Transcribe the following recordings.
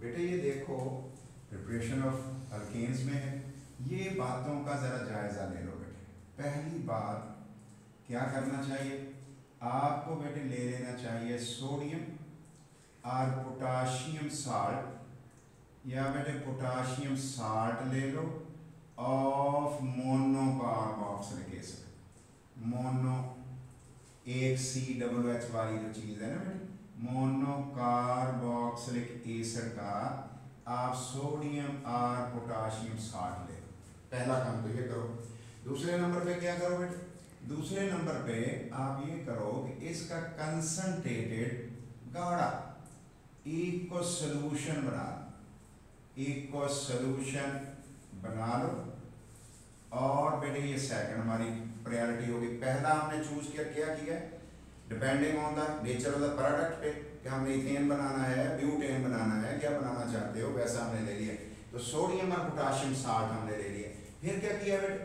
बेटे ये देखो प्रिपरेशन ऑफ अल्केन्स में है, ये बातों का ज़रा जायज़ा ले लो बेटे। पहली बात क्या करना चाहिए आपको बेटे, ले लेना चाहिए सोडियम और पोटाशियम साल्ट, या बेटे पोटाशियम साल्ट ले लो ऑफ मोनोकार्बोक्सिलिक एसिड। मोनो एक COOH वाली जो चीज़ है ना बेटे, मोनोकार्बोक्सिलिक एसिड का आप सोडियम और पोटाशियम साल्ट ले लो। पहला काम तो ये करो। दूसरे नंबर पे क्या करो बेटे, दूसरे नंबर पे आप ये करो कि इसका कंसंट्रेटेड गाढ़ा इको सोल्यूशन बना लो, इको सोल्यूशन बना लो। और बेटे ये सेकंड हमारी प्रायोरिटी होगी। पहला हमने चूज किया, क्या किया, depending on the nature of the product पे कि हमने इथेन बनाना है, ब्यूटेन बनाना है, क्या बनाना चाहते हो वैसा हमने ले लिया। तो सोडियम और पोटाशियम साल्ट हमने ले लिया। फिर क्या किया बेटे,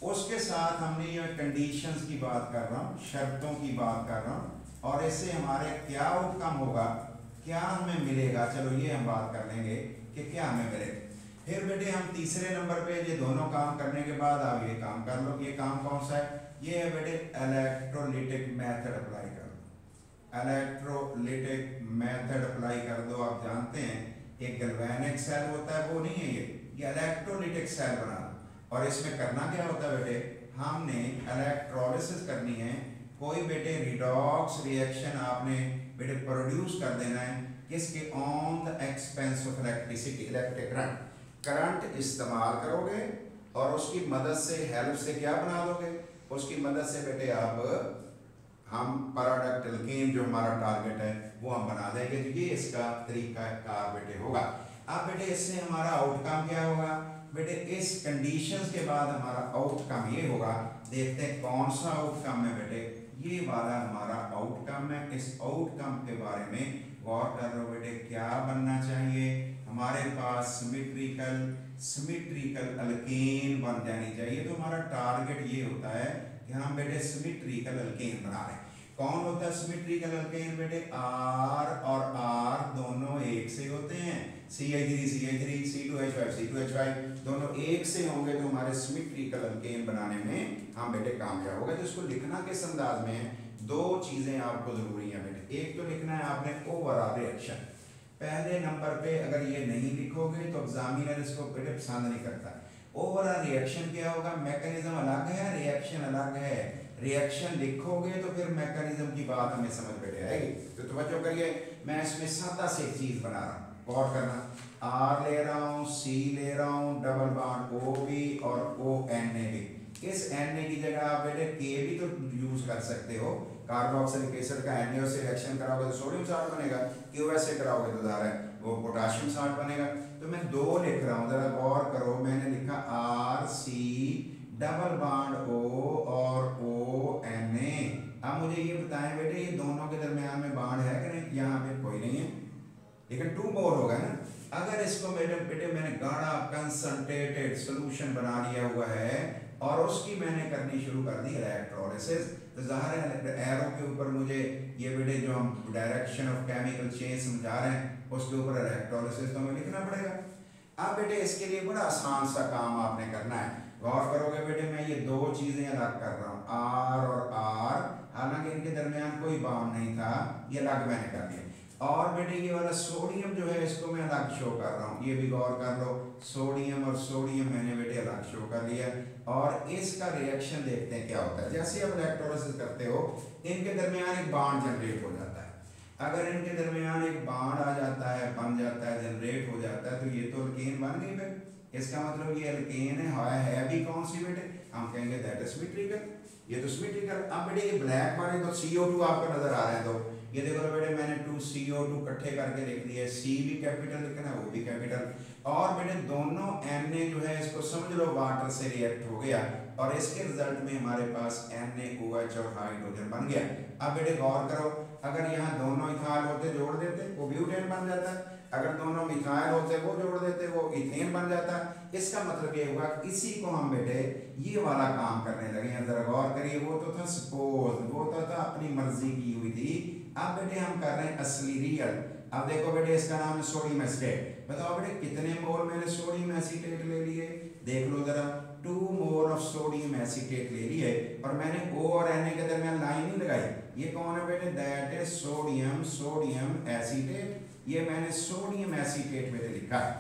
उसके साथ हमने ये कंडीशंस की बात कर रहा हूँ, शर्तों की बात कर रहा हूँ, और इससे हमारे क्या आउटकम होगा, क्या हमें मिलेगा, चलो ये हम बात कर लेंगे कि क्या हमें मिलेगा। फिर बेटे हम तीसरे नंबर पे ये दोनों काम करने के बाद आप ये काम कर लो। ये काम कौन सा है, ये है बेटे इलेक्ट्रोलिटिक मेथड अप्लाई कर दो। इलेक्ट्रोलिटिक मेथड अप्लाई कर दो। आप जानते हैं एक गैल्वेनिक सेल होता है, वो नहीं है ये इलेक्ट्रोलिटिक सेल बना दो। और इसमें करना क्या होता है बेटे, हमने इलेक्ट्रोलिसिस करनी है। कोई बेटे रिडॉक्स रिएक्शन आपने बेटे प्रोड्यूस कर देना है, किसके, on the expense of electricity, electric current इस्तेमाल करोगे और उसकी मदद से, हेल्प से क्या बना दोगे, उसकी मदद से बेटे आप हम प्रोडक्ट अल्केन जो हमारा टारगेट है वो हम बना देंगे। तो ये इसका तरीका कार बेटे होगा। अब बेटे इससे हमारा आउटकम क्या होगा बेटे, इस कंडीशंस के बाद हमारा आउटकम ये होगा। देखते हैं कौन सा आउटकम है बेटे, ये वाला हमारा आउटकम है। इस आउटकम के बारे में गौर कर लो बेटे। क्या बनना चाहिए हमारे पास, सिमेट्रिकल अल्केन बन जानी चाहिए। तो हमारा टारगेट ये होता है कि हम बेटे सिमेट्रिकल अल्केन बना रहे हैं। कौन होता है सिमेट्रिकल अल्केन बेटे, R और R दोनों एक से होते हैं, CH3 CH3 C2H5 C2H5 दोनों एक से होंगे तो हमारे सिमेट्रिकल अल्केन बनाने में हम बेटे कामयाब होगा। तो इसको लिखना किस अंदाज में है, दो चीजें आपको जरूरी है बेटे। एक तो लिखना है आपने ओवरऑल रिएक्शन। पहले नंबर पे अगर ये नहीं लिखोगे तो एग्जामिनर इसको बेटे पसंद नहीं करता। ओवरऑल रिएक्शन क्या होगा, मैकेनिज्म अलग है, रिएक्शन अलग है। रिएक्शन लिखोगे तो फिर मैकेनिज्म की बात हमें समझ बेटे आएगी। तो तवज्जो करिए, मैं इसमें सादा से एक चीज बना रहा हूँ, गौर करना। R ले रहा हूँ, C ले रहा हूँ, डबल बॉन्ड OB और ONA भी। इस Na की जगह आप बेटे K भी तो यूज कर सकते हो। कार्बोक्सिलिक एसिड का Na से रिएक्शन कराओगे तो सोडियम साल्ट बनेगा, QS से कराओगे तो ज़ाहिर है वो पोटाशियम साल्ट बनेगा। तो मैं दो लिख रहा हूँ, जरा गौर करो। मैंने लिखा RC डबल बॉन्ड O और ONA। अब मुझे ये बताएं बेटे, ये दोनों के दरमियान में बॉन्ड है कि नहीं, यहाँ पे कोई नहीं है, लेकिन 2 मोर होगा ना। अगर इसको बेटे मैंने गाढ़ा कंसंट्रेटेड सॉल्यूशन बना लिया हुआ है और उसकी मैंने करनी शुरू कर दी इलेक्ट्रोलिसिस, तो ज़ाहिर है एरो के ऊपर मुझे ये बेटे जो हम डायरेक्शन ऑफ केमिकल चेंज समझा रहे हैं उसके ऊपर इलेक्ट्रोलिसिस तो हमें लिखना पड़ेगा। अब बेटे इसके लिए बड़ा आसान सा काम आपने करना है। गौर करोगे बेटे, मैं ये दो चीज़ें अलग कर रहा हूँ, R और R, हालांकि इनके दरमियान कोई बॉन्ड नहीं था, ये अलग मैंने कर दिया। और बेटे ये वाला सोडियम जो है इसको मैं अलग शो कर रहा हूँ, ये भी गौर कर लो। सोडियम और सोडियम मैंने बेटे अलग शो कर लिया। और इसका रिएक्शन देखते हैं क्या होता है। जैसे आप इलेक्ट्रोलिसिस करते हो इनके दरमियान एक बॉन्ड जनरेट हो जाता है। अगर इनके दरमियान एक बॉन्ड आ जाता है, बन जाता है, जनरेट हो जाता है, तो ये तो अल्केन बन गई फिर। इसका मतलब ये अल्केन है भी कौन सी बेटे, हम कहेंगे दैट इज सिमेट्रिकल। ये तो सिमेट्रिकल। अब बेटे ये ब्लैक वाले तो CO2 आपको नजर आ रहे हैं, तो ये देखो बेटे मैंने 2 CO2 इकट्ठे करके लिख दिए। C भी कैपिटल लिखना है, वो भी कैपिटल। और बेटे दोनों Na जो है इसको समझ लो वाटर से रिएक्ट हो गया और इसके रिजल्ट में हमारे पास NaOH और हाइड्रोजन बन गया। अब बेटे गौर करो, अगर यहाँ दोनों इथाइल होते जोड़ देते वो ब्यूटेन बन जाता है, अगर दोनों मिथाइल होते वो जोड़ देते वो इथेन बन जाता। इसका मतलब ये हुआ इसी को हम बेटे ये वाला काम करने लगे हैं। जरा गौर करिए, वो तो था सपोज, वो तो था अपनी मर्जी की हुई थी। अब बेटे हम कर रहे हैं असली रियल। अब देखो बेटे इसका नाम है सोडियम एसीटेट। बताओ बेटे कितने मोल मैंने सोडियम एसीटेट ले लिए, देख लो जरा, 2 मोल ऑफ सोडियम एसीटेट ले लिए और मैंने O और Na के दरमियान लाइन नहीं लगाई। ये कौन है बेटे, दैट इज सोडियम एसीटेट। ये मैंने सोडियम एसीटेट बेटे लिखा है।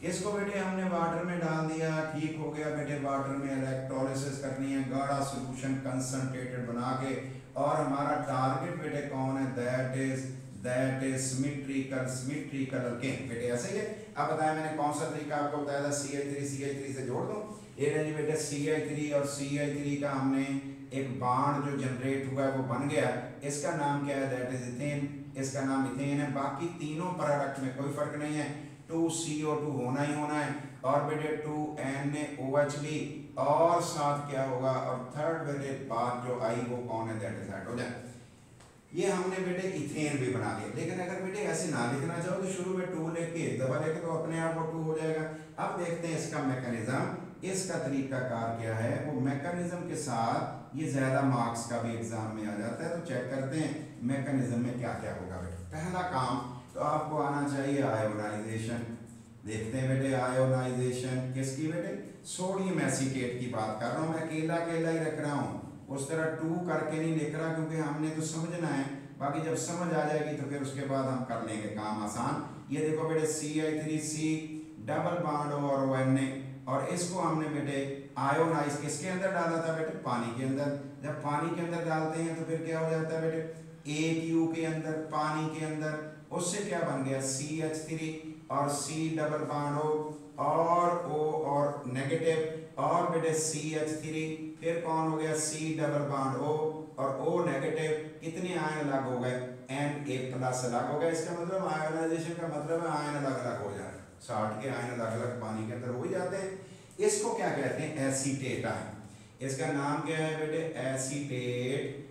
इसको बेटे हमने वाटर में डाल दिया, ठीक हो गया बेटे। वाटर में इलेक्ट्रोलिसिस करनी है, गाढ़ा सॉल्यूशन कंसंट्रेटेड बना के, और हमारा टारगेट बेटे कौन है, दैट इज सिमेट्रिकल अल्केन बेटे, ऐसे ही है। अब बताया मैंने कौन सा तरीका आपको बताया था, CH3 से जोड़ दो। ये रही बेटे CH3 और CH3 का हमने एक बॉन्ड जो जनरेट हुआ है वो बन गया। इसका नाम क्या है, दैट इज इथेन। इसका नाम इथेन है। बाकी तीनों प्रोडक्ट में कोई फर्क नहीं है, 2CO2 होना ही होना है, और बेटे 2NaOH भी, और साथ क्या होगा, और थर्ड बेटे बात जो आई वो कौन है, दैट इज हाइड्रोजन। ये हमने बेटे इथेन भी बना दिया। लेकिन अगर बेटे ऐसे ना लिखना चाहो तो शुरू में 2 लेके दबा लेके तो अपने आप वो 2 हो जाएगा। अब देखते हैं इसका मैकेनिज्म, इसका तरीकाकार क्या है। वो मैकेनिज्म के साथ ये ज्यादा मार्क्स का भी एग्जाम में आ जाता है, तो चेक करते हैं मैकेनिज्म में क्या क्या होगा बेटे। पहला काम तो आपको आना चाहिए आयोनाइजेशन। देखते हैं बेटे आयोनाइजेशन किसकी बेटे, सोडियम एसीटेट की बात कर रहा हूँ मैं, अकेला ही रख रहा हूँ, उस तरह 2 करके नहीं लिख रहा, क्योंकि हमने तो समझना है। बाकी जब समझ आ जाएगी तो फिर उसके बाद हम कर लेंगे काम आसान। ये देखो बेटे CH3C डबल बॉन्ड और ONA, और इसको हमने बेटे आयोनाइज किसके अंदर डाला था बेटे, पानी के अंदर। जब पानी के अंदर डालते हैं तो फिर क्या हो जाता है बेटे, AQ के अंदर, पानी के अंदर, उससे क्या बन गया CH3 और C डबल बॉन्ड O और O और नेगेटिव, और बेटे CH3, फिर कौन हो गया C डबल बॉन्ड O और O नेगेटिव। कितने आयन अलग हो गए, Na+ अलग हो गए। इसका मतलब आयोनाइजेशन का मतलब है आयन अलग अलग हो जाए। 60 के आयन अलग अलग पानी के अंदर हो ही जाते हैं। इसको क्या कहते हैं, एसीटेट आयन। इसका नाम क्या है बेटे, एसीटेट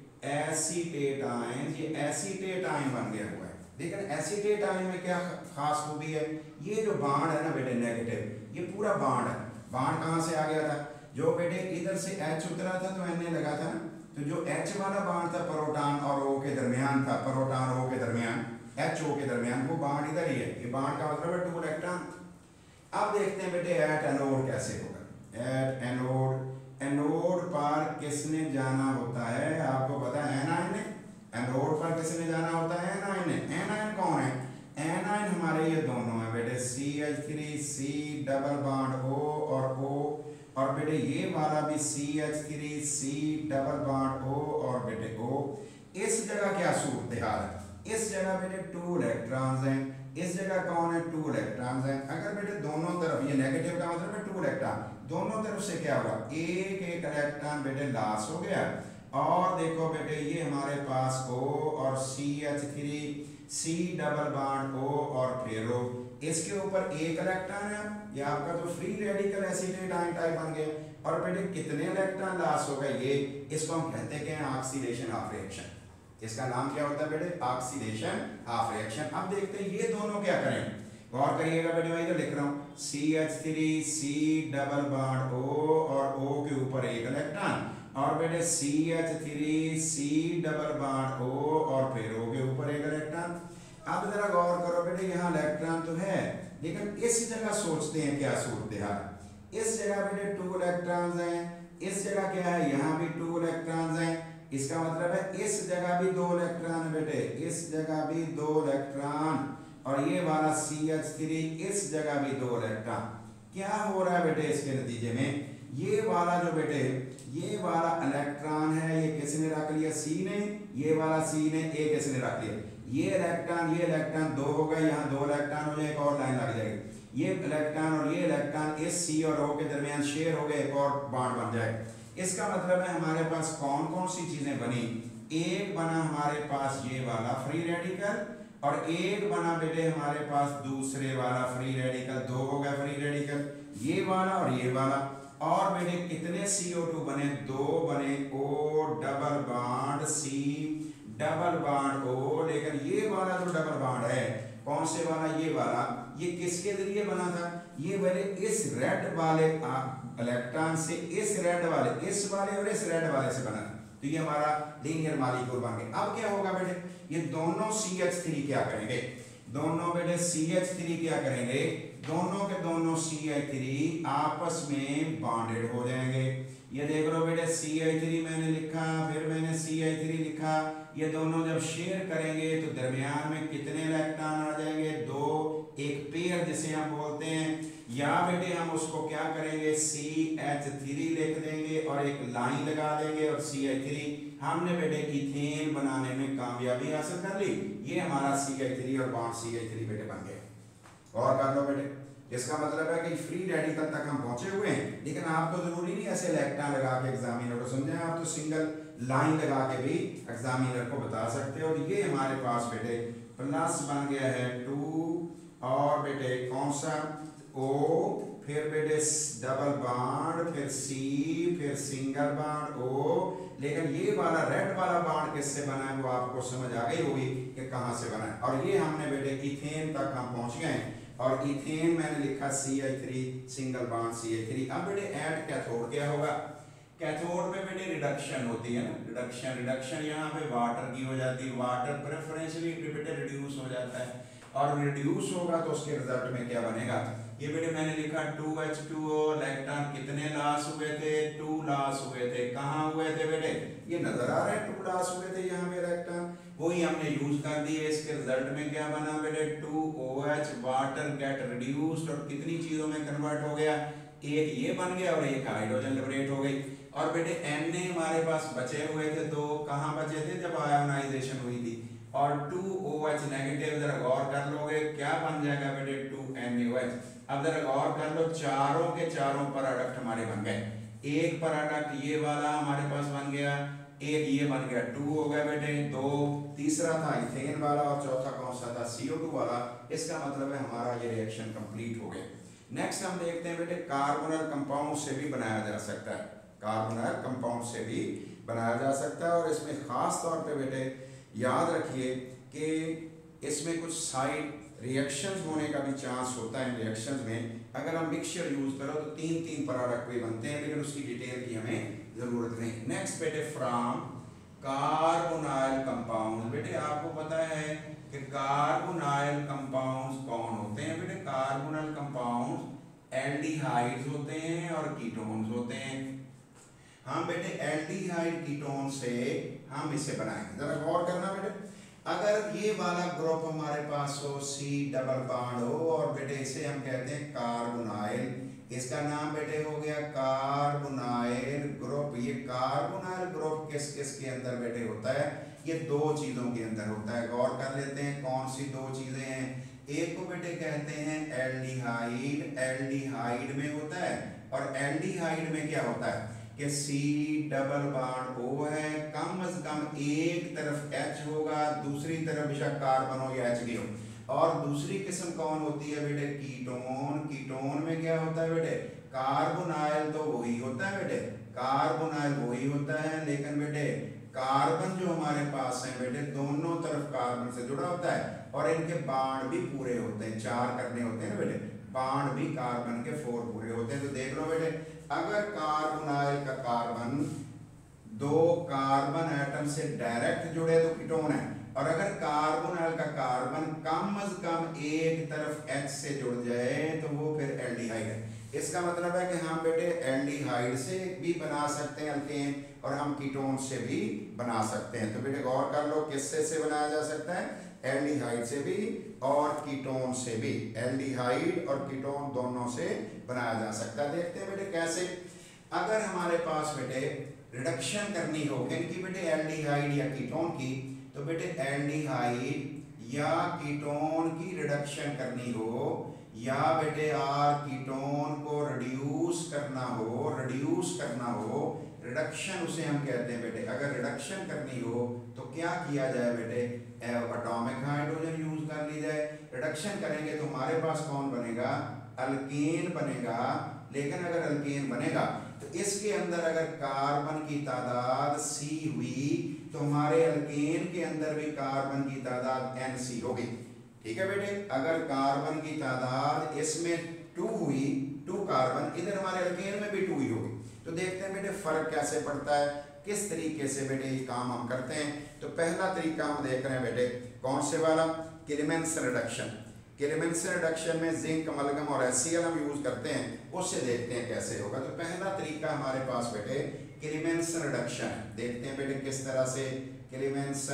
आयन। ये एसीटेट आयन बन गया हुआ है। लेकिन एसीटेट आयन में क्या खास खूबी है, ये जो बॉन्ड है ना बेटे नेगेटिव, ये पूरा बॉन्ड है। बॉन्ड कहाँ से आ गया था, जो बेटे इधर से H उतरा था तो Na लगा था ना, तो जो H वाला बॉन्ड था प्रोटॉन और O के दरमियान था, प्रोटॉन O के दरमियान, HO के दरमियान, वो बॉन्ड इधर ही है। ये बॉन्ड का मतलब है 2 इलेक्ट्रॉन। अब देखते हैं बेटे एट एनोड कैसे होगा। एट एनोड पर किसने जाना होता है, आपको पता है एनायन ने। एनोड पर किसने जाना होता है, एनायन ने। एनायन कौन है, एनायन हमारे ये दोनों है बेटे, CH3C डबल बॉन्ड O और O, और बेटे ये वाला भी CH3C डबल बॉन्ड O और बेटे O। इस जगह क्या सूरत हाल है, इस जगह बेटे 2 इलेक्ट्रॉन्स हैं, इस जगह कौन है, 2 इलेक्ट्रॉन्स हैं। अगर बेटे दोनों तरफ, ये नेगेटिव का मतलब है 2 इलेक्ट्रॉन, दोनों तरफ से क्या हुआ, एक इलेक्ट्रॉन बेटे लॉस हो गया। और देखो बेटे ये हमारे पास O और CH3C डबल बॉन्ड O और फिर O, इसके ऊपर एक इलेक्ट्रॉन है। ये आपका तो free radical acetate ion type बन गया। और बेटे कितने इलेक्ट्रॉन लॉस हो गए, ये इसको हम कहते हैं ऑक्सीडेशन ऑफ रिएक्शन। इसका नाम क्या होता है बेटे, ऑक्सीडेशन ऑफ रिएक्शन। अब देखते हैं ये दोनों क्या करें, गौर करिएगा बेटे, मैं इधर लिख रहा हूँ CH3C डबल बॉन्ड O और O के ऊपर एक इलेक्ट्रॉन, और बेटे CH3C डबल बॉन्ड O और फिर O के ऊपर एक इलेक्ट्रॉन। अब जरा गौर करो बेटे, यहाँ इलेक्ट्रॉन तो है, लेकिन इस जगह सोचते हैं क्या सूरत हाल। इस जगह बेटे 2 इलेक्ट्रॉन्स हैं, इस जगह क्या है, यहाँ भी 2 इलेक्ट्रॉन्स हैं। इसका मतलब है इस जगह भी 2 इलेक्ट्रॉन बेटे, इस जगह भी 2 इलेक्ट्रॉन, और ये वाला CH3 इस जगह भी 2 इलेक्ट्रॉन। क्या हो रहा है बेटे इसके नतीजे में, ये वाला जो बेटे ये वाला इलेक्ट्रॉन है, ये किसने रख लिया, C ने, ये वाला C ने, A किसने रख लिया, ये इलेक्ट्रॉन 2 हो गए, यहाँ 2 इलेक्ट्रॉन हो जाए, एक और लाइन लग जाएगी। ये इलेक्ट्रॉन और ये इलेक्ट्रॉन इस C और O के दरमियान शेयर हो गए, एक और बॉन्ड बन जाए। इसका मतलब है हमारे पास कौन कौन सी चीजें बनी, एक बना हमारे पास ये वाला फ्री रेडिकल, और एक बना बेटे हमारे पास दूसरे वाला फ्री रेडिकल। 2 हो गए फ्री रेडिकल, ये वाला और ये वाला। और बेटे कितने CO2 बने, 2 बने O double bond C double bond O। लेकिन ये वाला जो डबल बॉन्ड है, कौन से वाला, ये वाला, ये किसके जरिए बना था, ये वाले इस रेड वाले इलेक्ट्रॉन से इस रेड वाले, इस वाले और इस रेड वाले से बना। तो ये हमारा लीनियर मॉलिक्यूल बन गया। अब क्या होगा बेटे, ये दोनों CH3 क्या करेंगे, दोनों बेटे CH3 क्या करेंगे, दोनों के दोनों CH3 आपस में बॉन्डेड हो जाएंगे। ये देख लो बेटे CH3 मैंने लिखा, फिर मैंने CH3 लिखा, ये दोनों जब शेयर करेंगे तो दरमियान में कितने इलेक्ट्रॉन आ जाएंगे, दो, एक पेयर जिसे हम बोलते हैं। या बेटे हम उसको क्या करेंगे, CH3 लिख देंगे और एक लाइन लगा देंगे और CH3, हमने बेटे इथेन बनाने में कामयाबी हासिल कर ली। ये हमारा CH3 और बॉन्ड CH3 बेटे बन गए। और कर लो बेटे, इसका मतलब है कि फ्री रेडिकल तक हम पहुंचे हुए हैं, लेकिन आप तो जरूरी नहीं ऐसे इलेक्ट्रॉन लगा के एग्जामिनर को समझें, आप तो सिंगल लाइन लगा के भी एग्जामिनर को बता सकते हो। ये हमारे पास बेटे प्लस बन गया है 2 और बेटे कौन सा O, फिर बेटे डबल बॉन्ड, फिर C, फिर सिंगल बॉन्ड O। लेकिन ये वाला रेड वाला बॉन्ड किससे बना है वो आपको समझ आ गई होगी कि कहाँ से बना है। और ये हमने बेटे इथेन तक हम पहुंच गए हैं और इथेन मैंने लिखा CH3 सिंगल बॉन्ड CH3। अब बेटे ऐड कैथोड क्या होगा, कैथोड में बेटे रिडक्शन होती है ना, रिडक्शन यहाँ पे वाटर की हो जाती है, वाटर प्रेफरेंशियली बेटे रिड्यूस हो जाता है और रिड्यूस होगा तो उसके रिजल्ट में क्या बनेगा। ये बेटे मैंने लिखा 2H2O, इलेक्ट्रॉन कितने लॉस हुए थे, 2 लॉस हुए थे। कहाँ हुए थे बेटे, ये नजर आ रहा है 2 लॉस हुए थे यहाँ पे इलेक्ट्रॉन, वही हमने यूज कर दिए। इसके रिजल्ट में क्या बना बेटे 2OH, वाटर गेट रिड्यूस्ड और कितनी चीजों में कन्वर्ट हो गया, एक ये बन गया और एक हाइड्रोजन लिबरेट हो गई। और बेटे Na हमारे पास बचे हुए थे दो, कहाँ बचे थे जब आयोनाइजेशन हुई थी। और 2OH नेगेटिव, जरा गौर कर लोगे क्या बन जाएगा बेटे 2NaOH। अब जरा गौर कर लो, चारों के चारों प्रोडक्ट हमारे बन गए। एक प्रोडक्ट ये वाला हमारे पास बन गया, एक ये बन गया 2 हो गया बेटे, 2, तीसरा था इथेन वाला और चौथा कौन सा था CO2 वाला। इसका मतलब है हमारा ये रिएक्शन कंप्लीट हो गया। नेक्स्ट हम देखते हैं बेटे कार्बोनल कंपाउंड से भी बनाया जा सकता है, कार्बोनल कंपाउंड से भी बनाया जा सकता है। और इसमें खास तौर पे बेटे याद रखिए कि इसमें कुछ साइड रिएक्शंस होने का भी चांस होता है। रिएक्शंस में अगर हम मिक्सचर यूज करो तो 3 प्रोडक्ट भी बनते हैं, लेकिन उसकी डिटेल की हमें जरूरत नहीं। नेक्स्ट बेटे फ्रॉम कार्बोनाइल कंपाउंड, बेटे आपको पता है कि कार्बोनाइल कंपाउंड्स कौन होते हैं बेटे, कार्बोनाइल कंपाउंड्स एल्डिहाइड्स होते हैं और कीटोन्स होते हैं। हम बेटे एल्डिहाइड कीटोन से हम इसे बनाएंगे, जरा गौर करना बेटे। अगर ये वाला ग्रुप हमारे पास हो, C डबल बॉन्ड हो और बेटे इसे हम कहते हैं कार्बोनाइल, इसका नाम बेटे हो गया कार्बोनाइल ग्रुप। ये कार्बोनाइल ग्रुप किस किस के अंदर बेटे होता है, ये 2 चीजों के अंदर होता है। गौर कर लेते हैं कौन सी 2 चीजें हैं। एक को बेटे कहते हैं एल्डिहाइड, एल्डिहाइड में होता है, और एल्डिहाइड में क्या होता है कि C डबल बॉन्ड O है, कम से कम एक तरफ H होगा, दूसरी तरफ बेशक कार्बन हो या H भी हो। और दूसरी किस्म कौन होती है बेटे, कीटोन। कीटोन में क्या होता है बेटे, कार्बोनाइल तो वही होता है बेटे, कार्बोनाइल वही होता है, लेकिन बेटे कार्बन जो हमारे पास है बेटे दोनों तरफ कार्बन से जुड़ा होता है और इनके बॉन्ड भी पूरे होते हैं, 4 करने होते हैं ना बेटे, बॉन्ड भी कार्बन के 4 पूरे होते हैं। तो देख लो बेटे, अगर कार्बोनाइल का कार्बन 2 कार्बन एटम से डायरेक्ट जुड़े तो कीटोन है, और अगर कार्बोनाइल का कार्बन कम से कम एक तरफ H से जुड़ जाए तो वो फिर एल्डिहाइड है। इसका मतलब है कि हम बेटे एल्डिहाइड से भी बना सकते हैं अल्केन और हम कीटोन से भी बना सकते हैं। तो बेटे गौर कर लो किससे से बनाया जा सकता है, एल्डिहाइड से भी और कीटोन से भी, एल्डिहाइड और कीटोन दोनों से बनाया जा सकता है। देखते हैं बेटे कैसे। अगर हमारे पास बेटे रिडक्शन करनी हो इनकी बेटे एल्डिहाइड या कीटोन की, तो बेटे एल्डिहाइड या कीटोन की रिडक्शन करनी हो या बेटे आर कीटोन को रिड्यूस करना हो, रिडक्शन उसे हम कहते हैं बेटे। अगर रिडक्शन करनी हो तो क्या किया जाए बेटे, एटॉमिक हाइड्रोजन यूज कर ली जाए। रिडक्शन करेंगे तो हमारे पास कौन बनेगा, अल्केन बनेगा। लेकिन अगर अल्केन बनेगा तो इसके अंदर अगर कार्बन की तादाद C हुई तो हमारे अल्केन के अंदर भी कार्बन की तादाद NC होगी। ठीक है बेटे, अगर कार्बन की तादाद इसमें 2 हुई, 2 कार्बन, इधर हमारे अल्केन में भी 2 ही होगी। तो देखते हैं बेटे फर्क कैसे पड़ता है, किस तरीके से बेटे ये काम हम करते हैं। तो पहला तरीका हम देख रहे हैं बेटे कौन से वाला, क्लेमेंस रिडक्शन। क्लेमेंस रिडक्शन में जिंक अमलगम और HCl हम यूज करते हैं, उससे देखते हैं कैसे होगा। तो पहला तरीका हमारे पास बेटे क्लेमेंस रिडक्शन, देखते हैं बेटे किस तरह से। क्लेमेंस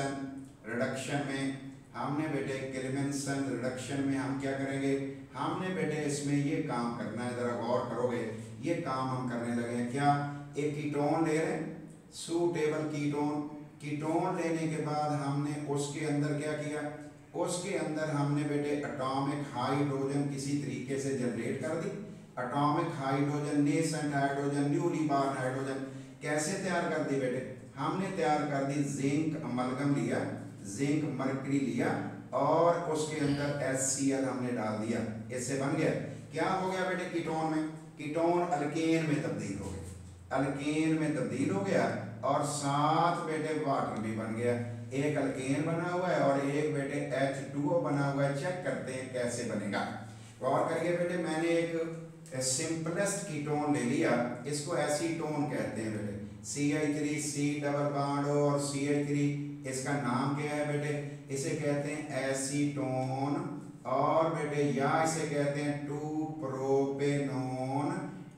रिडक्शन में हमने बेटे क्लेमेंसन रिडक्शन में हम क्या करेंगे, हमने बेटे इसमें ये काम करना है, जरा गौर करोगे, ये काम हम करने लगे हैं क्या, एक कीटोन ले रहे हैं, सूटेबल कीटोन। कीटोन लेने के बाद हमने उसके अंदर क्या किया, उसके अंदर हमने बेटे एटॉमिक हाइड्रोजन किसी तरीके से जनरेट कर दी। Atomic hydrogen, nascent hydrogen, newly born hydrogen कैसे तैयार कर दी बेटे, हमने तैयार कर दी, जिंक अमलगम लिया, जिंक मरकरी लिया और उसके अंदर HCl हमने डाल दिया, इससे बन गया क्या हो गया बेटे, कीटोन में, कीटोन अल्केन में तब्दील हो गया, अल्केन में तब्दील हो गया और साथ बेटे वाटर भी बन गया। एक अल्केन बना हुआ है और एक बेटे H2O बना हुआ है। चेक करते हैं कैसे बनेगा, गौर करिए बेटे। मैंने एक सिंपलेस्ट कीटोन ले लिया, इसको एसीटोन कहते हैं बेटे, CH3 C डबल बॉन्ड और CH3, इसका नाम क्या है बेटे, इसे कहते हैं एसीटोन और बेटे या इसे कहते हैं 2-प्रोपेनोन।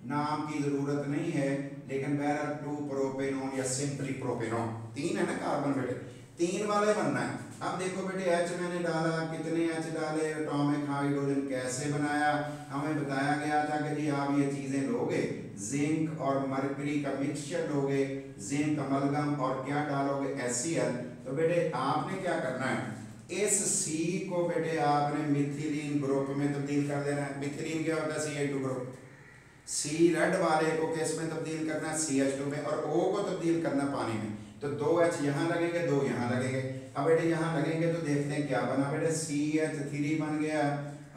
नाम की जरूरत नहीं है लेकिन बहरहाल 2-प्रोपेनोन या सिंपली प्रोपेनोन, 3 है ना कार्बन बेटे, 3 वाले बनना है। अब देखो बेटे H मैंने डाला, कितने H डाले, एटॉमिक हाइड्रोजन कैसे बनाया, हमें बताया गया था कि जी आप ये चीजें लोगे, जिंक और मरकरी का मिक्सचर लोगे, जिंक अमलगम और क्या डालोगे, HCl। तो बेटे आपने क्या करना है, इस C को बेटे आपने मिथिलीन ग्रुप में तब्दील कर देना है। मिथिलीन क्या होता है, CH2 ग्रुप। C रेड वाले को किस में तब्दील करना है, CH2 में, और O को तब्दील करना पानी में। तो 2 H यहाँ लगेंगे, 2 यहाँ लगेंगे। अब बेटे यहाँ लगेंगे तो देखते हैं क्या बना बेटे, CH3 बन गया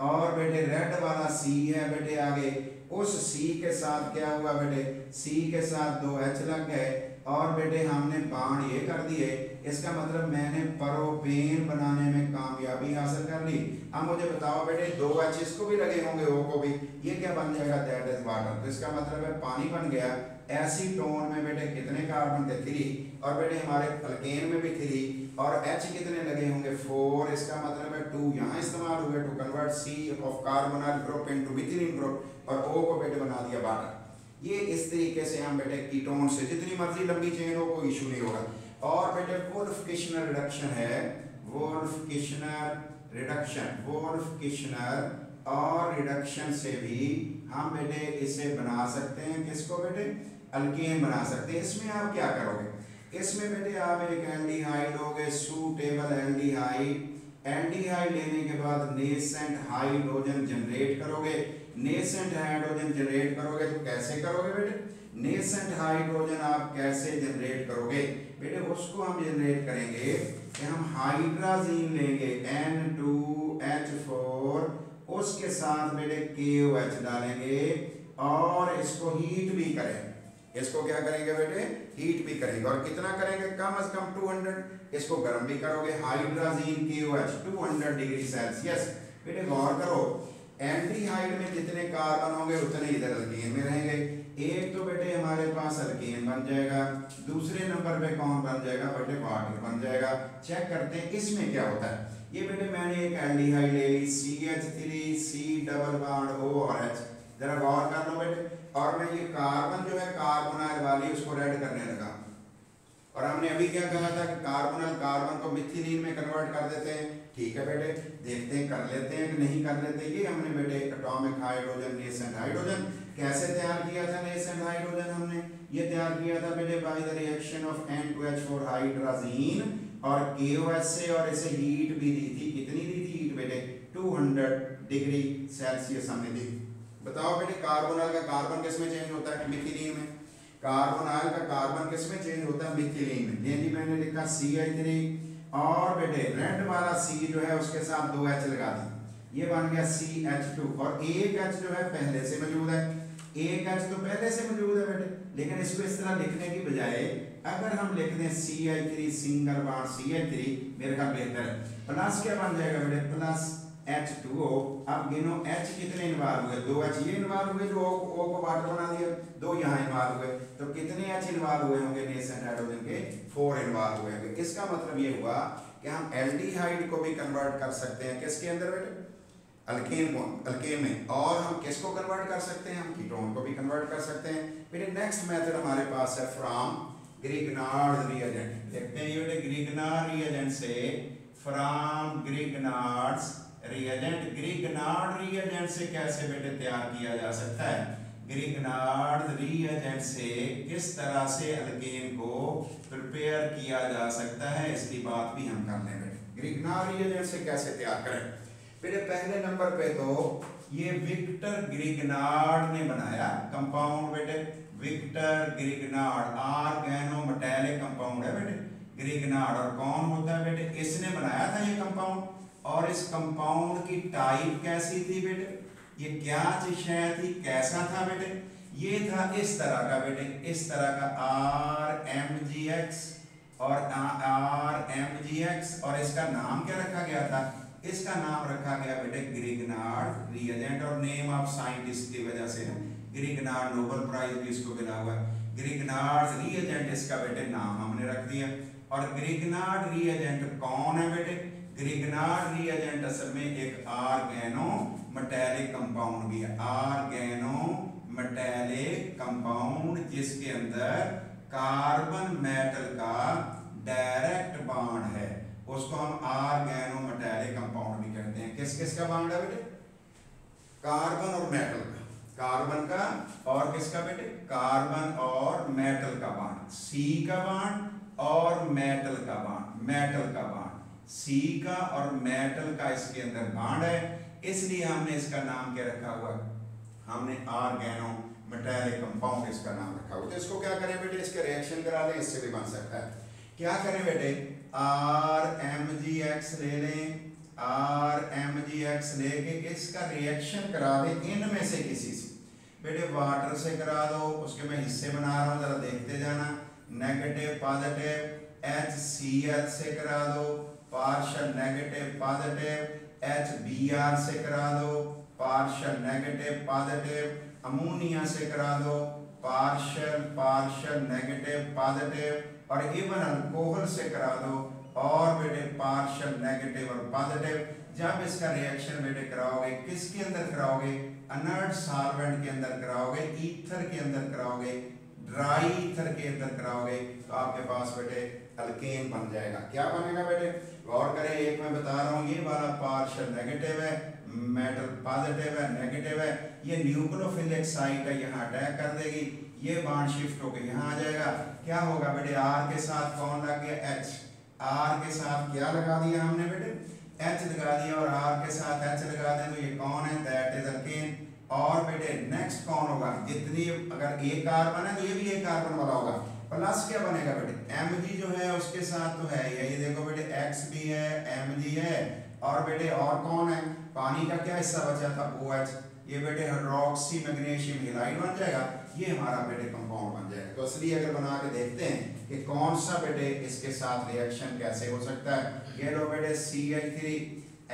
और बेटे रेड वाला C है बेटे आगे, उस C के साथ क्या हुआ बेटे, C के साथ 2 H लग गए और बेटे हमने बाण ये कर दिए। इसका मतलब मैंने प्रोपेन बनाने में कामयाबी हासिल कर ली। अब मुझे बताओ बेटे 2 H इसको भी लगे होंगे, O को भी, ये क्या बन जाएगा, दैट इज वाटर। तो इसका मतलब है पानी बन गया। एसीटोन में बेटे कितने कार्बन थे, 3, और बेटे हमारे अल्केन में भी 3 और H कितने लगे होंगे, 4। इसका मतलब है 2 यहाँ इस्तेमाल हुए to convert C of carbonyl group into methylene group और O को बेटे बना दिया वाटर। ये इस तरीके से हम बेटे कीटोन से, जितनी मर्जी लंबी चेन हो कोई इशू नहीं होगा। और बेटे वुल्फ-किशनर रिडक्शन है, वुल्फ-किशनर रिडक्शन, वुल्फ-किशनर और रिडक्शन से भी हम बेटे इसे बना सकते हैं, किसको बेटे, अल्केन बना सकते हैं। इसमें आप क्या करोगे, इसमें बेटे आप एक एल्डिहाइड लोगे, सूटेबल एल्डिहाइड। एल्डिहाइड लेने के बाद नेसेंट हाइड्रोजन जनरेट करोगे। नेसेंट हाइड्रोजन जनरेट करोगे तो कैसे करोगे बेटे, नेसेंट हाइड्रोजन आप कैसे जनरेट करोगे बेटे, उसको हम जनरेट करेंगे कि हम हाइड्राजीन लेंगे N2H4, उसके साथ बेटे KOH डालेंगे और इसको हीट भी करेंगे। इसको क्या करेंगे बेटे, हीट भी करेंगे। और कितना करेंगे, कम से कम 200। इसको गर्म भी करोगे, हाइड्राजीन KOH 200 डिग्री सेल्सियस। बेटे गौर करो, एल्डिहाइड में जितने कार्बन होंगे उतने इधर अल्केन में रहेंगे। एक तो बेटे हमारे पास अल्केन बन जाएगा, दूसरे नंबर पे कौन बन जाएगा बेटे, वाटर बन जाएगा। चेक करते हैं इसमें क्या होता है। ये बेटे मैंने एक एल्डिहाइड ले ली, CH3 C double bond O और H, जरा गौर कर लो बेटे। और मैं ये कार्बन जो है कार्बोनाइल वाली उसको रेड करने लगा, और हमने अभी क्या कहा था कि कार्बोनल कार्बन को मिथिलीन में कन्वर्ट कर देते हैं। ठीक है बेटे, देखते हैं कर लेते हैं कि नहीं कर लेते। ये हमने बेटे एटॉमिक हाइड्रोजन, नेसेंट हाइड्रोजन कैसे तैयार किया था, नेसेंट हाइड्रोजन हमने ये तैयार किया था बेटे by the reaction of N2H4 hydrazine और KOH से, और इसे हीट भी दी थी। कितनी दी थी हीट बेटे, 200 डिग्री सेल्सियस हमने दी। बताओ बेटे कार्बोनल का कार्बन किस में चेंज होता है, मिथिलीन में। कार्बोनाइल का कार्बन किस में चेंज होता है, मिथिलीन में। यानी मैंने लिखा CH3 और बेटे रेड वाला C जो है उसके साथ 2 H लगा दी, ये बन गया CH2। और एक H जो है पहले से मौजूद है, एक H तो पहले से मौजूद है बेटे, लेकिन इसको इस तरह लिखने की बजाय अगर हम लिख दें CH3 सिंगल बॉन्ड CH3, मेरे ख्याल बेहतर है। प्लस क्या बन जाएगा बेटे, प्लस H2O। अब गिनो H कितने इन्वॉल्व हुए, 2 H ये इन्वॉल्व हुए जो O को वाटर बना दिया, 2 यहाँ इन्वॉल्व हुए, तो कितने H इन्वॉल्व हुए होंगे नेसेंट हाइड्रोजन के, 4 इन्वॉल्व हुए होंगे। इसका मतलब ये हुआ कि हम एल्डिहाइड को भी कन्वर्ट कर सकते हैं किसके अंदर बेटे, अल्केन में, और हम किसको कन्वर्ट कर सकते हैं, हम कीटोन को भी कन्वर्ट कर सकते हैं बेटे। नेक्स्ट मेथड हमारे पास है फ्रॉम ग्रिग्नार्ड रिएजेंट। देखते हैं ये बेटे ग्रिग्नार्ड रिएजेंट से, from Grignard's reagent. Grignard reagent से कैसे बेटे तैयार किया जा सकता है, ग्रिग्नार्ड रिएजेंट से किस तरह से अल्केन को प्रिपेयर किया जा सकता है, इसकी बात भी हम कर लें बेटे। ग्रिग्नार्ड रिएजेंट से कैसे तैयार करें बेटे, पहले नंबर पे तो ये विक्टर ग्रिग्नार्ड ने बनाया कंपाउंड बेटे, विक्टर ग्रिग्नार्ड ऑर्गेनोमेटालिक कंपाउंड है बेटे ग्रिग्नार्ड। और कौन होता है बेटे, इसने बनाया था ये कंपाउंड, और इस कंपाउंड की टाइप कैसी थी बेटे, ये क्या शय थी, कैसा था बेटे, ये था इस तरह का बेटे, इस तरह का RMgX और RMgX, और इसका नाम क्या रखा गया था, इसका नाम रखा गया बेटे ग्रिग्नार्ड रिएजेंट। और नेम ऑफ साइंटिस्ट की वजह से ग्रिग्नार्ड, नोबेल प्राइज भी इसको मिला हुआ है, ग्रिग्नार्ड रिएजेंट इसका बेटे नाम हमने रख दिया। और ग्रिग्नार्ड रिएजेंट कौन है बेटे, ग्रिग्नार्ड रिएजेंट असल में एक ऑर्गेनोमेटालिक कंपाउंड भी है, ऑर्गेनोमेटालिक कंपाउंड जिसके अंदर कार्बन मेटल का डायरेक्ट बॉन्ड है, उसको हम ऑर्गेनोमेटालिक कंपाउंड भी कहते हैं। किस किस का बॉन्ड है बेटे, कार्बन और मेटल का, कार्बन का और किसका बेटे, कार्बन और मेटल का बॉन्ड, C का बॉन्ड और मेटल का बॉन्ड, मेटल का बॉन्ड, C का और मेटल का इसके अंदर बॉन्ड है, इसलिए हमने इसका नाम क्या रखा हुआ, हमने ऑर्गेनोमेटालिक कंपाउंड इसका नाम रखा हुआ। तो इसको क्या करें बेटे, इसके रिएक्शन करा लें, इससे भी बन सकता है। क्या करें बेटे, RMgX ले लें, RMgX लेके इसका रिएक्शन करा दें इनमें से किसी से बेटे, वाटर से करा दो, उसके मैं हिस्से बना रहा हूँ, जरा देखते जाना। नेगेटिव पॉजिटिव HCl से करा दो, पार्शियल नेगेटिव पॉजिटिव HBr से करा दो, पार्शियल नेगेटिव पॉजिटिव अमोनिया से करा दो, पार्शियल नेगेटिव पॉजिटिव, और इवन अल्कोहल से करा दो, और बेटे पार्शियल नेगेटिव और पॉजिटिव। जब इसका रिएक्शन बेटे कराओगे, किसके अंदर कराओगे, अनर्ट सॉल्वेंट के अंदर कराओगे, ईथर के अंदर कराओगे, ड्राई ईथर के अंदर कराओगे, तो आपके पास बेटे अल्केन बन जाएगा। क्या बनेगा बेटे, गौर करें, एक मैं बता रहा हूँ, ये वाला पार्शियल नेगेटिव है, मेटल पॉजिटिव है, नेगेटिव है, ये न्यूक्लियोफिलिक साइट है, यहाँ अटैक कर देगी, ये बॉन्ड शिफ्ट होकर यहाँ आ जाएगा। क्या होगा बेटे, R के साथ कौन लग गया, H, R के साथ क्या लगा दिया हमने बेटे, H लगा दिया, और R के साथ H लगा दें तो ये कौन है, दैट इज अल्केन। और बेटे नेक्स्ट कौन होगा, जितनी अगर एक कार्बन है तो ये भी एक कार्बन वाला होगा, प्लस क्या बनेगा बेटे, Mg जो है उसके साथ तो है ये देखो बेटे, X भी है, Mg है, और बेटे और कौन है, पानी का क्या हिस्सा बचा था, OH, ये बेटे हाइड्रोक्सी मैग्नीशियम हैलाइड बन जाएगा, ये हमारा बेटे कंपाउंड बन जाएगा। तो इसलिए अगर बना के देखते हैं कि कौन सा बेटे इसके साथ रिएक्शन कैसे हो सकता है, ये लो बेटे CH3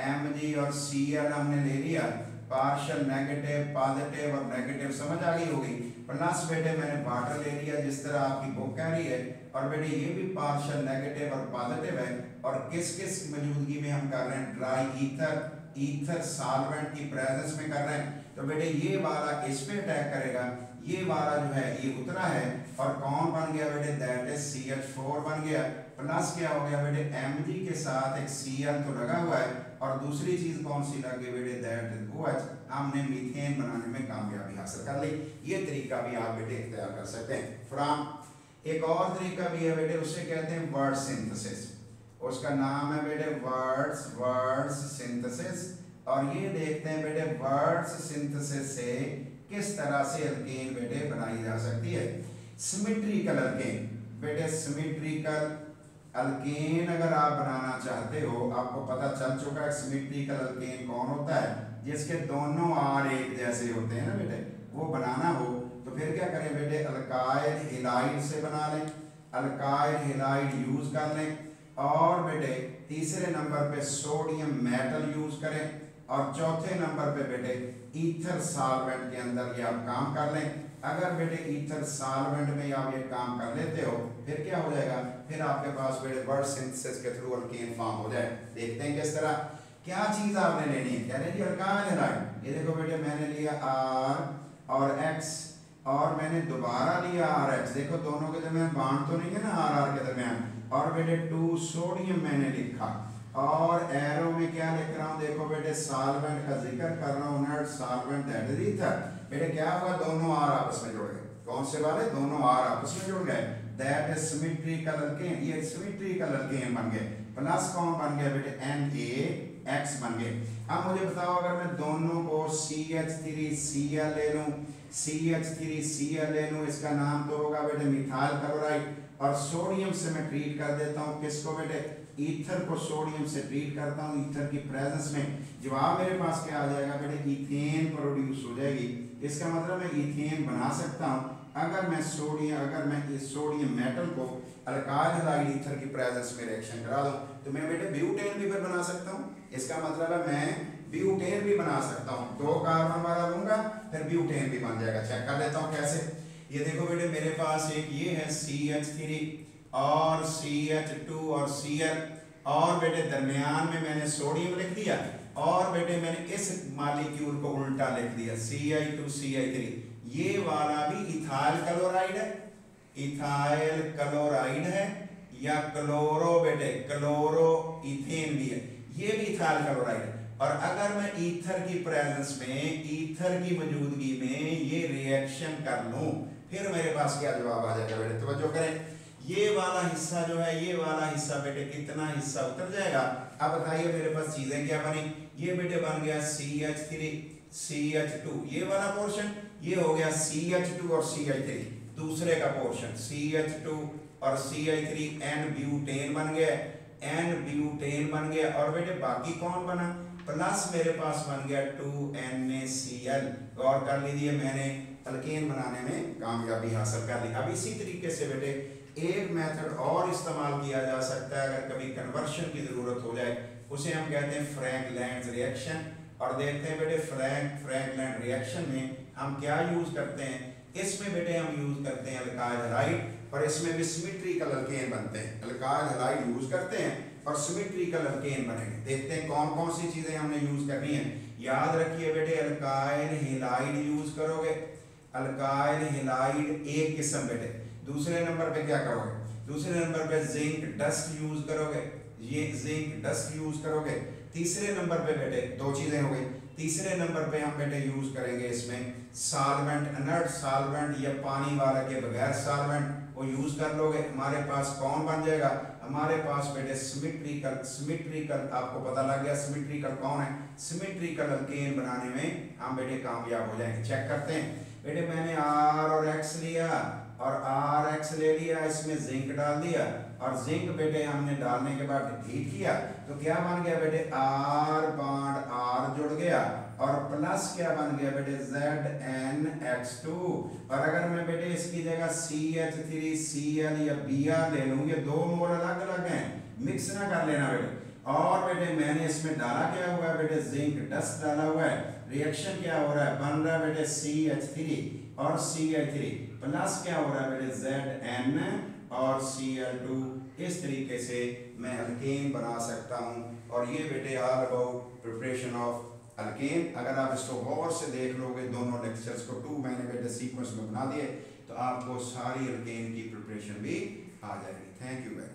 Mg और Cl हमने ले लिया, पार्शियल नेगेटिव पॉजिटिव और नेगेटिव समझ आ गई होगी, प्लस बेटे मैंने वाटर ले लिया जिस तरह आपकी बुक कह रही है, और बेटे ये भी पार्शियल नेगेटिव और पॉजिटिव है, और किस किस मौजूदगी में हम कर रहे हैं, ड्राई ईथर सॉल्वेंट की प्रेजेंस में कर रहे हैं। तो बेटे ये वाला इस पे अटैक करेगा, ये वाला जो है ये उतरा है, और कौन बन गया बेटे, दैट इज CH4 बन गया, प्लस क्या हो गया बेटे, Mg के साथ एक Cl तो लगा हुआ है, और दूसरी चीज कौन सी लग गई बेटे, दैट इज OH, हमने मीथेन बनाने में कामयाबी हासिल कर ली। ये तरीका भी आप बेटे इख्तियार कर सकते हैं। फ्रॉम एक और तरीका भी है बेटे, उसे कहते हैं वर्ड सिंथेसिस, उसका नाम है बेटे वर्ड्स सिंथेसिस। और ये देखते हैं बेटे वर्ड्स सिंथेसिस से किस तरह से अल्केन बेटे बनाई जा सकती है। सिमेट्रिकल अल्केन बेटे, सिमेट्रिकल अल्केन अगर आप बनाना चाहते हो, आपको पता चल चुका है सिमेट्रिकल अल्केन कौन होता है, जिसके दोनों R एक जैसे होते हैं ना बेटे, वो बनाना हो तो फिर क्या करें बेटे, अल्काइल हैलाइड से बना लें, अल्काइल हैलाइड यूज कर लें, और बेटे तीसरे नंबर पे सोडियम मेटल यूज करें, और चौथे नंबर पे बेटे ईथर सॉल्वेंट के अंदर ये आप काम कर लें। अगर बेटे ईथर सॉल्वेंट में आप ये काम कर लेते हो फिर क्या हो जाएगा, फिर आपके पास बेटे वर्ड सिंथेसिस के थ्रू अल्केन फॉर्म हो जाए। देखते हैं किस तरह, क्या चीज आपने लेनी है, कह रहे हैं जी अल्काइल हैलाइड। ये देखो बेटे मैंने लिया R और X और मैंने दोबारा लिया RH। देखो दोनों के दरमियान बॉन्ड तो नहीं है ना RR के दरमियान। और बेटे 2 सोडियम मैंने लिखा और एरो में क्या लिख रहा हूँ, देखो बेटे सॉल्वेंट का जिक्र कर रहा हूँ, not solvent that is ether. बेटे क्या हुआ, दोनों R आपस में जुड़ गए। कौन से वाले, दोनों R आपस में जुड़ गए, दैट इज सिमेट्रिकल अल्केन। ये सिमेट्रिकल अल्केन बन गए। प्लस कौन बन गया बेटे, NaX बन गए। अब मुझे बताओ अगर मैं दोनों को CH3Cl ले लूं, CH3Cl ले लूं, इसका नाम तो होगा बेटे मिथाइल क्लोराइड। और सोडियम से मैं ट्रीट कर देता हूँ किसको बेटे, ईथर को सोडियम से ट्रीट करता हूँ ईथर की प्रेजेंस में। जवाब मेरे पास क्या आ जाएगा बेटे, ईथेन प्रोड्यूस हो जाएगी। इसका मतलब मैं ईथेन बना सकता हूँ अगर मैं इस सोडियम मेटल को अल्काइल हैलाइड ईथर की प्रेजेंस में रिएक्शन करा दूं तो मैं बेटे ब्यूटेन भी बना सकता हूँ। इसका मतलब है मैं ब्यूटेन भी बना सकता हूँ। 2 कार्बन वाला लूंगा फिर ब्यूटेन भी बन जाएगा। चेक कर लेता हूँ कैसे। ये देखो बेटे मेरे पास एक ये है CH3 और CH2 और Cl और बेटे दरमियान में मैंने सोडियम लिख दिया और बेटे मैंने इस मॉलिक्यूल को उल्टा लिख दिया Ci2Ci3। ये वाला भी इथाइल क्लोराइड है, इथाइल क्लोराइड है या क्लोरो बेटे क्लोरो इथेन भी है, ये भी इथाइल क्लोराइड है। और अगर मैं ईथर की प्रेजेंस में, ईथर की मौजूदगी में ये रिएक्शन कर लूं फिर मेरे पास क्या जवाब आ जाएगा बेटे, तवज्जो करें। ये वाला हिस्सा जो है, ये वाला हिस्सा बेटे कितना हिस्सा उतर जाएगा। अब बताइए मेरे पास चीजें क्या बनी। ये बेटे बन गया CH3 CH2, ये वाला पोर्शन, ये हो गया CH2 और CH3 दूसरे का पोर्शन, CH2 और CH3 N ब्यूटेन बन गया, N ब्यूटेन बन गया। और बेटे बाकी कौन बना, प्लस मेरे पास बन गया 2NaCl। गौर कर लीजिए मैंने अल्केन बनाने में कामयाबी हासिल कर ली। अब इसी तरीके से बेटे एक मेथड और इस्तेमाल किया जा सकता है अगर कभी कन्वर्शन की जरूरत हो जाए, उसे हम कहते हैं फ्रैंकलैंड रिएक्शन। और देखते हैं बेटे फ्रैंकलैंड रिएक्शन में हम क्या यूज करते हैं। इसमें बेटे हम यूज करते हैं अल्काइल हैलाइड और इसमें भी सिमेट्रिकल अल्केन बनते हैं। अल्काइल हैलाइड यूज करते हैं और सिमेट्रिकल अल्केन बनेंगे। देखते हैं कौन कौन सी चीजें हमने यूज करनी है। याद रखिए बेटे अल्काइल हैलाइड यूज करोगे, अल्काइल हैलाइड एक किस्म बेटे। दूसरे नंबर पे क्या करोगे, दूसरे नंबर पे जिंक डस्ट यूज करोगे, ये जिंक डस्ट यूज करोगे। तीसरे नंबर पे बेटे 2 चीजें हो गई। तीसरे नंबर पे हम बेटे यूज करेंगे इसमें सॉल्वेंट, इनर्ट सॉल्वेंट या पानी वाला के बगैर सॉल्वेंट, वो यूज कर लोगे। हमारे पास कौन बन जाएगा, हमारे पास बेटे सिमेट्रिकल आपको पता लग गया सिमेट्रिकल कौन है। सिमेट्रिकल अल्केन बनाने में हम बेटे कामयाब हो जाएंगे। चेक करते हैं बेटे, मैंने R और X लिया और RX ले लिया, इसमें जिंक डाल दिया और जिंक बेटे हमने डालने के बाद हीट किया तो क्या बन गया बेटे, R बॉन्ड R जुड़ गया और प्लस क्या बन गया बेटे ZnX2। और अगर मैं बेटे इसकी जगह CH3Cl या Br ले लूं, ये 2 मोल अलग अलग हैं, मिक्स ना कर लेना बेटे। और बेटे मैंने इसमें डाला क्या हुआ है बेटे, जिंक डस्ट डाला हुआ है। रिएक्शन क्या हो रहा है, बन रहा है बेटे CH3 और Ci3 प्लस क्या हो रहा है बेटे Zn और Cl2। इस तरीके से मैं अल्केन बना सकता हूं। और ये बेटे all about preparation of alkane. अगर आप इसको गौर से देख लोगे दोनों लेक्चर्स को 2 मैंने बेटे सीक्वेंस में बना दिए तो आपको सारी अल्केन की प्रिपरेशन भी आ जाएगी। Thank you very much.